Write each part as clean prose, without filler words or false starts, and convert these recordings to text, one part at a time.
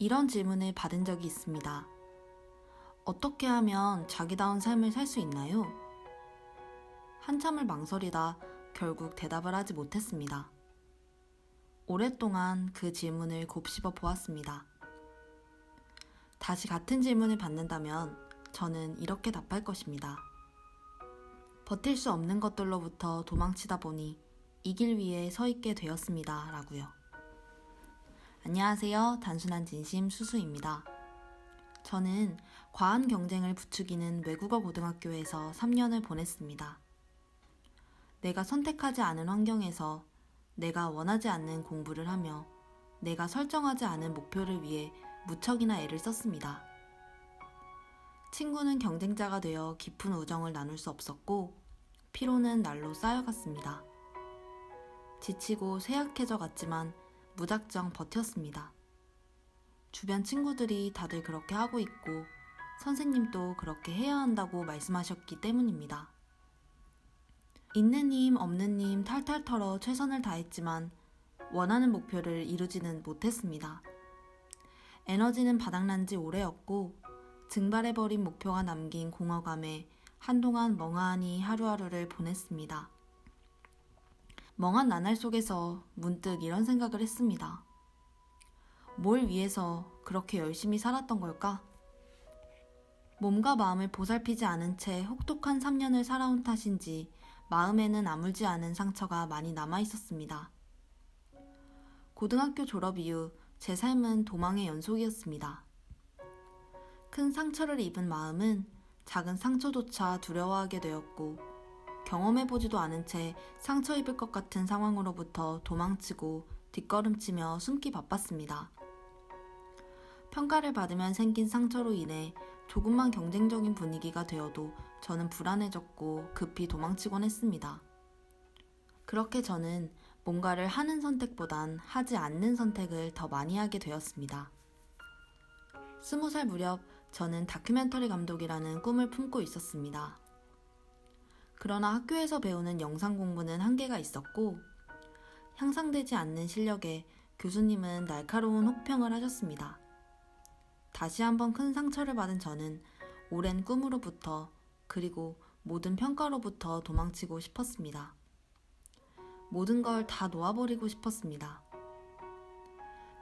이런 질문을 받은 적이 있습니다. 어떻게 하면 자기다운 삶을 살 수 있나요? 한참을 망설이다 결국 대답을 하지 못했습니다. 오랫동안 그 질문을 곱씹어 보았습니다. 다시 같은 질문을 받는다면 저는 이렇게 답할 것입니다. 버틸 수 없는 것들로부터 도망치다 보니 이 길 위에 서 있게 되었습니다. 라고요. 안녕하세요. 단순한 진심 수수입니다. 저는 과한 경쟁을 부추기는 외국어 고등학교에서 3년을 보냈습니다. 내가 선택하지 않은 환경에서 내가 원하지 않는 공부를 하며 내가 설정하지 않은 목표를 위해 무척이나 애를 썼습니다. 친구는 경쟁자가 되어 깊은 우정을 나눌 수 없었고 피로는 날로 쌓여갔습니다. 지치고 쇠약해져 갔지만 무작정 버텼습니다. 주변 친구들이 다들 그렇게 하고 있고 선생님도 그렇게 해야 한다고 말씀하셨기 때문입니다. 있는 힘 없는 힘 탈탈 털어 최선을 다했지만 원하는 목표를 이루지는 못했습니다. 에너지는 바닥난 지 오래였고 증발해버린 목표가 남긴 공허감에 한동안 멍하니 하루하루를 보냈습니다. 멍한 나날 속에서 문득 이런 생각을 했습니다. 뭘 위해서 그렇게 열심히 살았던 걸까? 몸과 마음을 보살피지 않은 채 혹독한 3년을 살아온 탓인지 마음에는 아물지 않은 상처가 많이 남아 있었습니다. 고등학교 졸업 이후 제 삶은 도망의 연속이었습니다. 큰 상처를 입은 마음은 작은 상처조차 두려워하게 되었고 경험해보지도 않은 채 상처 입을 것 같은 상황으로부터 도망치고 뒷걸음치며 숨기 바빴습니다. 평가를 받으면 생긴 상처로 인해 조금만 경쟁적인 분위기가 되어도 저는 불안해졌고 급히 도망치곤 했습니다. 그렇게 저는 뭔가를 하는 선택보단 하지 않는 선택을 더 많이 하게 되었습니다. 20살 무렵 저는 다큐멘터리 감독이라는 꿈을 품고 있었습니다. 그러나 학교에서 배우는 영상 공부는 한계가 있었고 향상되지 않는 실력에 교수님은 날카로운 혹평을 하셨습니다. 다시 한번 큰 상처를 받은 저는 오랜 꿈으로부터 그리고 모든 평가로부터 도망치고 싶었습니다. 모든 걸 다 놓아버리고 싶었습니다.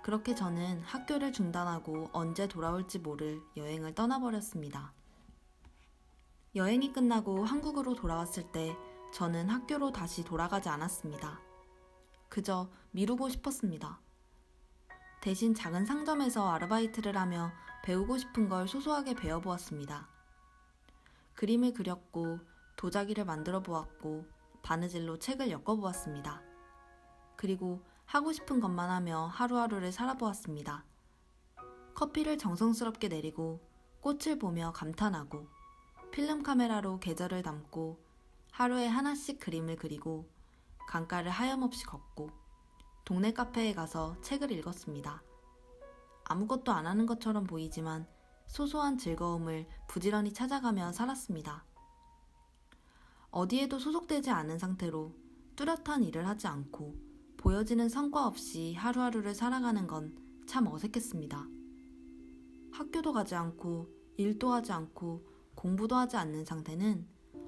그렇게 저는 학교를 중단하고 언제 돌아올지 모를 여행을 떠나버렸습니다. 여행이 끝나고 한국으로 돌아왔을 때 저는 학교로 다시 돌아가지 않았습니다. 그저 미루고 싶었습니다. 대신 작은 상점에서 아르바이트를 하며 배우고 싶은 걸 소소하게 배워보았습니다. 그림을 그렸고 도자기를 만들어 보았고 바느질로 책을 엮어보았습니다. 그리고 하고 싶은 것만 하며 하루하루를 살아보았습니다. 커피를 정성스럽게 내리고 꽃을 보며 감탄하고 필름 카메라로 계절을 담고 하루에 하나씩 그림을 그리고 강가를 하염없이 걷고 동네 카페에 가서 책을 읽었습니다. 아무것도 안 하는 것처럼 보이지만 소소한 즐거움을 부지런히 찾아가며 살았습니다. 어디에도 소속되지 않은 상태로 뚜렷한 일을 하지 않고 보여지는 성과 없이 하루하루를 살아가는 건 참 어색했습니다. 학교도 가지 않고 일도 하지 않고 공부도 하지 않는 상태는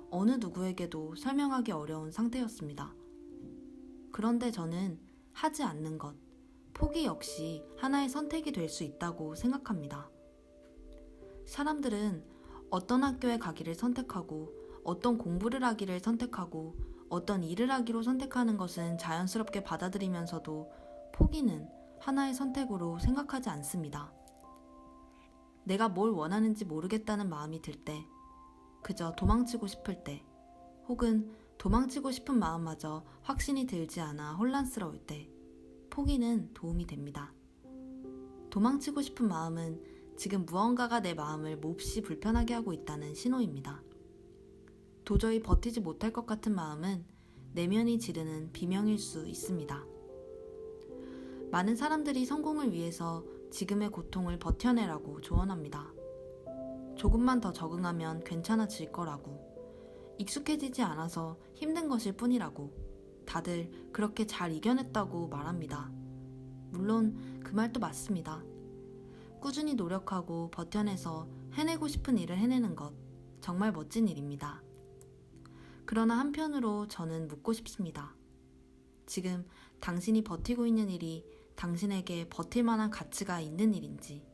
어느 누구에게도 설명하기 어려운 상태였습니다. 그런데 저는 하지 않는 것, 포기 역시 하나의 선택이 될 수 있다고 생각합니다. 사람들은 어떤 학교에 가기를 선택하고 어떤 공부를 하기를 선택하고 어떤 일을 하기로 선택하는 것은 자연스럽게 받아들이면서도 포기는 하나의 선택으로 생각하지 않습니다. 내가 뭘 원하는지 모르겠다는 마음이 들 때, 그저 도망치고 싶을 때, 혹은 도망치고 싶은 마음마저 확신이 들지 않아 혼란스러울 때, 포기는 도움이 됩니다. 도망치고 싶은 마음은 지금 무언가가 내 마음을 몹시 불편하게 하고 있다는 신호입니다. 도저히 버티지 못할 것 같은 마음은 내면이 지르는 비명일 수 있습니다. 많은 사람들이 성공을 위해서 지금의 고통을 버텨내라고 조언합니다. 조금만 더 적응하면 괜찮아질 거라고, 익숙해지지 않아서 힘든 것일 뿐이라고 다들 그렇게 잘 이겨냈다고 말합니다. 물론 그 말도 맞습니다. 꾸준히 노력하고 버텨내서 해내고 싶은 일을 해내는 것, 정말 멋진 일입니다. 그러나 한편으로 저는 묻고 싶습니다. 지금 당신이 버티고 있는 일이 당신에게 버틸 만한 가치가 있는 일인지,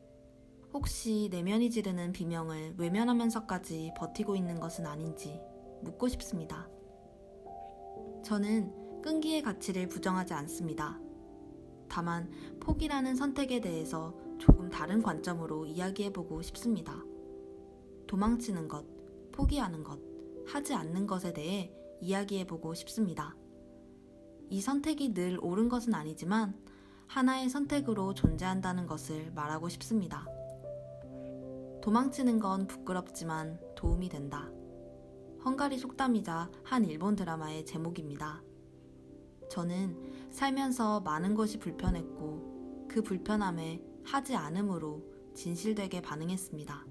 혹시 내면이 지르는 비명을 외면하면서까지 버티고 있는 것은 아닌지 묻고 싶습니다. 저는 끈기의 가치를 부정하지 않습니다. 다만 포기라는 선택에 대해서 조금 다른 관점으로 이야기해보고 싶습니다. 도망치는 것, 포기하는 것, 하지 않는 것에 대해 이야기해보고 싶습니다. 이 선택이 늘 옳은 것은 아니지만 하나의 선택으로 존재한다는 것을 말하고 싶습니다. 도망치는 건 부끄럽지만 도움이 된다. 헝가리 속담이자 한 일본 드라마의 제목입니다. 저는 살면서 많은 것이 불편했고 그 불편함에 하지 않음으로 진실되게 반응했습니다.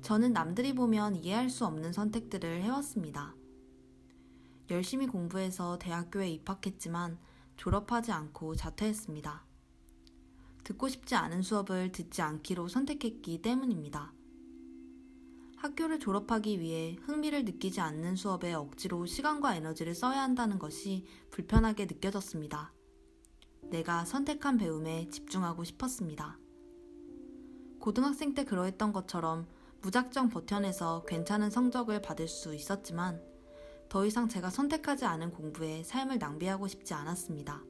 저는 남들이 보면 이해할 수 없는 선택들을 해왔습니다. 열심히 공부해서 대학교에 입학했지만 졸업하지 않고 자퇴했습니다. 듣고 싶지 않은 수업을 듣지 않기로 선택했기 때문입니다. 학교를 졸업하기 위해 흥미를 느끼지 않는 수업에 억지로 시간과 에너지를 써야 한다는 것이 불편하게 느껴졌습니다. 내가 선택한 배움에 집중하고 싶었습니다. 고등학생 때 그러했던 것처럼 무작정 버텨내서 괜찮은 성적을 받을 수 있었지만 더 이상 제가 선택하지 않은 공부에 삶을 낭비하고 싶지 않았습니다.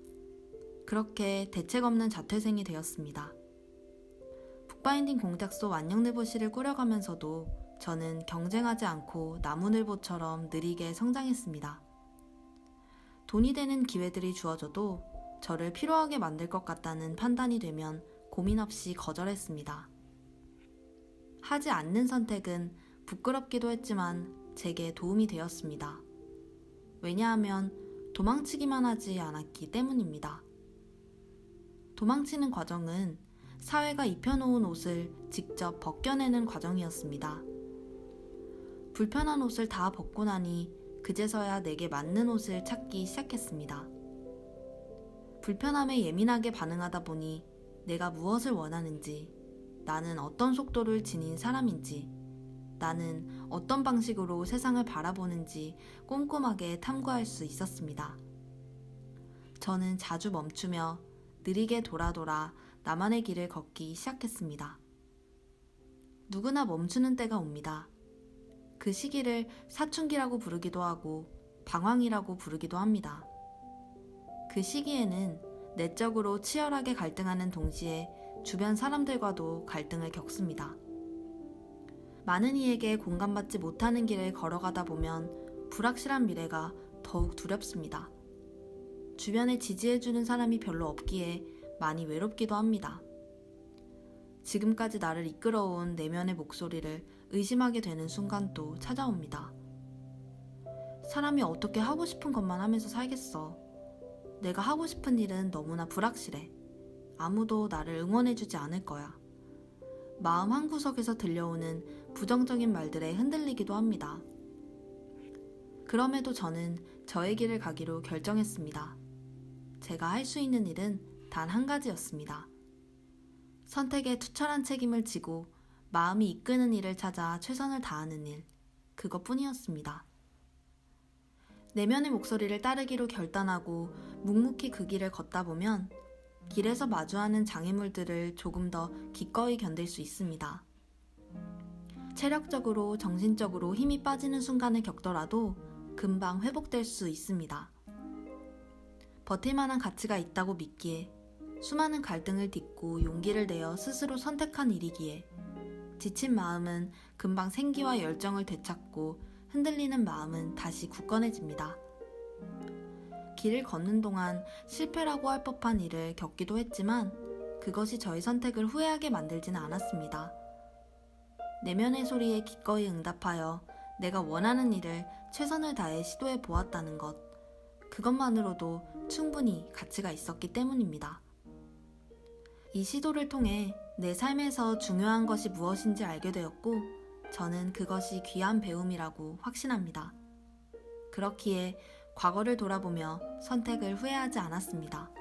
그렇게 대책 없는 자퇴생이 되었습니다. 북바인딩 공작소 완영늘보시를 꾸려가면서도 저는 경쟁하지 않고 나무늘보처럼 느리게 성장했습니다. 돈이 되는 기회들이 주어져도 저를 피로하게 만들 것 같다는 판단이 되면 고민 없이 거절했습니다. 하지 않는 선택은 부끄럽기도 했지만 제게 도움이 되었습니다. 왜냐하면 도망치기만 하지 않았기 때문입니다. 도망치는 과정은 사회가 입혀놓은 옷을 직접 벗겨내는 과정이었습니다. 불편한 옷을 다 벗고 나니 그제서야 내게 맞는 옷을 찾기 시작했습니다. 불편함에 예민하게 반응하다 보니 내가 무엇을 원하는지, 나는 어떤 속도를 지닌 사람인지, 나는 어떤 방식으로 세상을 바라보는지 꼼꼼하게 탐구할 수 있었습니다. 저는 자주 멈추며 느리게 돌아 나만의 길을 걷기 시작했습니다. 누구나 멈추는 때가 옵니다. 그 시기를 사춘기라고 부르기도 하고 방황이라고 부르기도 합니다. 그 시기에는 내적으로 치열하게 갈등하는 동시에 주변 사람들과도 갈등을 겪습니다. 많은 이에게 공감받지 못하는 길을 걸어가다 보면 불확실한 미래가 더욱 두렵습니다. 주변에 지지해주는 사람이 별로 없기에 많이 외롭기도 합니다. 지금까지 나를 이끌어온 내면의 목소리를 의심하게 되는 순간도 찾아옵니다. 사람이 어떻게 하고 싶은 것만 하면서 살겠어. 내가 하고 싶은 일은 너무나 불확실해. 아무도 나를 응원해주지 않을 거야. 마음 한구석에서 들려오는 부정적인 말들에 흔들리기도 합니다. 그럼에도 저는 저의 길을 가기로 결정했습니다. 제가 할 수 있는 일은 단 한 가지였습니다. 선택에 투철한 책임을 지고 마음이 이끄는 일을 찾아 최선을 다하는 일, 그것뿐이었습니다. 내면의 목소리를 따르기로 결단하고 묵묵히 그 길을 걷다 보면 길에서 마주하는 장애물들을 조금 더 기꺼이 견딜 수 있습니다. 체력적으로, 정신적으로 힘이 빠지는 순간을 겪더라도 금방 회복될 수 있습니다. 버틸 만한 가치가 있다고 믿기에, 수많은 갈등을 딛고 용기를 내어 스스로 선택한 일이기에 지친 마음은 금방 생기와 열정을 되찾고 흔들리는 마음은 다시 굳건해집니다. 길을 걷는 동안 실패라고 할 법한 일을 겪기도 했지만 그것이 저의 선택을 후회하게 만들지는 않았습니다. 내면의 소리에 기꺼이 응답하여 내가 원하는 일을 최선을 다해 시도해 보았다는 것, 그것만으로도 충분히 가치가 있었기 때문입니다. 이 시도를 통해 내 삶에서 중요한 것이 무엇인지 알게 되었고 저는 그것이 귀한 배움이라고 확신합니다. 그렇기에 과거를 돌아보며 선택을 후회하지 않았습니다.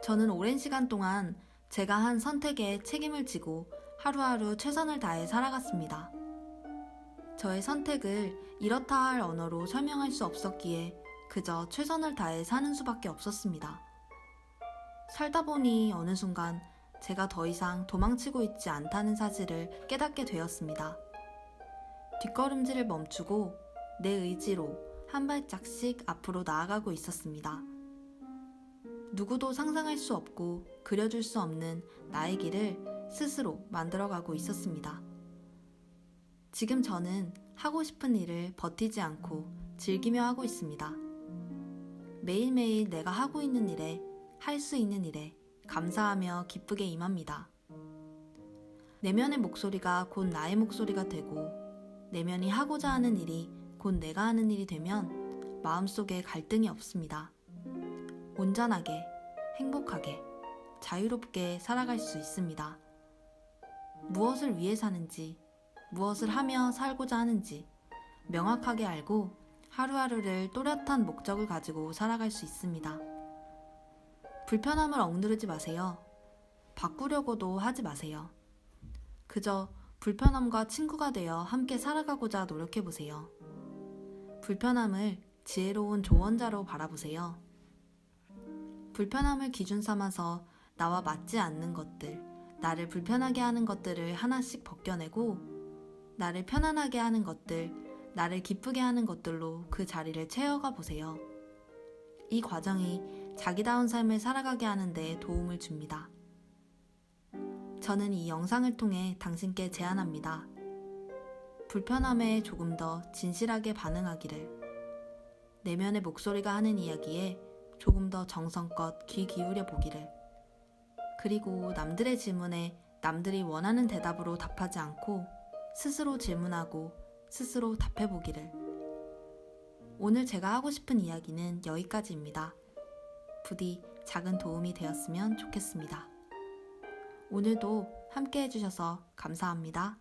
저는 오랜 시간 동안 제가 한 선택에 책임을 지고 하루하루 최선을 다해 살아갔습니다. 저의 선택을 이렇다 할 언어로 설명할 수 없었기에 그저 최선을 다해 사는 수밖에 없었습니다. 살다 보니 어느 순간 제가 더 이상 도망치고 있지 않다는 사실을 깨닫게 되었습니다. 뒷걸음질을 멈추고 내 의지로 한 발짝씩 앞으로 나아가고 있었습니다. 누구도 상상할 수 없고 그려줄 수 없는 나의 길을 스스로 만들어가고 있었습니다. 지금 저는 하고 싶은 일을 버티지 않고 즐기며 하고 있습니다. 매일매일 내가 하고 있는 일에, 할 수 있는 일에 감사하며 기쁘게 임합니다. 내면의 목소리가 곧 나의 목소리가 되고 내면이 하고자 하는 일이 곧 내가 하는 일이 되면 마음속에 갈등이 없습니다. 온전하게, 행복하게, 자유롭게 살아갈 수 있습니다. 무엇을 위해 사는지, 무엇을 하며 살고자 하는지 명확하게 알고 하루하루를 또렷한 목적을 가지고 살아갈 수 있습니다. 불편함을 억누르지 마세요. 바꾸려고도 하지 마세요. 그저 불편함과 친구가 되어 함께 살아가고자 노력해보세요. 불편함을 지혜로운 조언자로 바라보세요. 불편함을 기준 삼아서 나와 맞지 않는 것들, 나를 불편하게 하는 것들을 하나씩 벗겨내고 나를 편안하게 하는 것들, 나를 기쁘게 하는 것들로 그 자리를 채워가 보세요. 이 과정이 자기다운 삶을 살아가게 하는 데 도움을 줍니다. 저는 이 영상을 통해 당신께 제안합니다. 불편함에 조금 더 진실하게 반응하기를, 내면의 목소리가 하는 이야기에 조금 더 정성껏 귀 기울여 보기를, 그리고 남들의 질문에 남들이 원하는 대답으로 답하지 않고 스스로 질문하고 스스로 답해보기를. 오늘 제가 하고 싶은 이야기는 여기까지입니다. 부디 작은 도움이 되었으면 좋겠습니다. 오늘도 함께 해주셔서 감사합니다.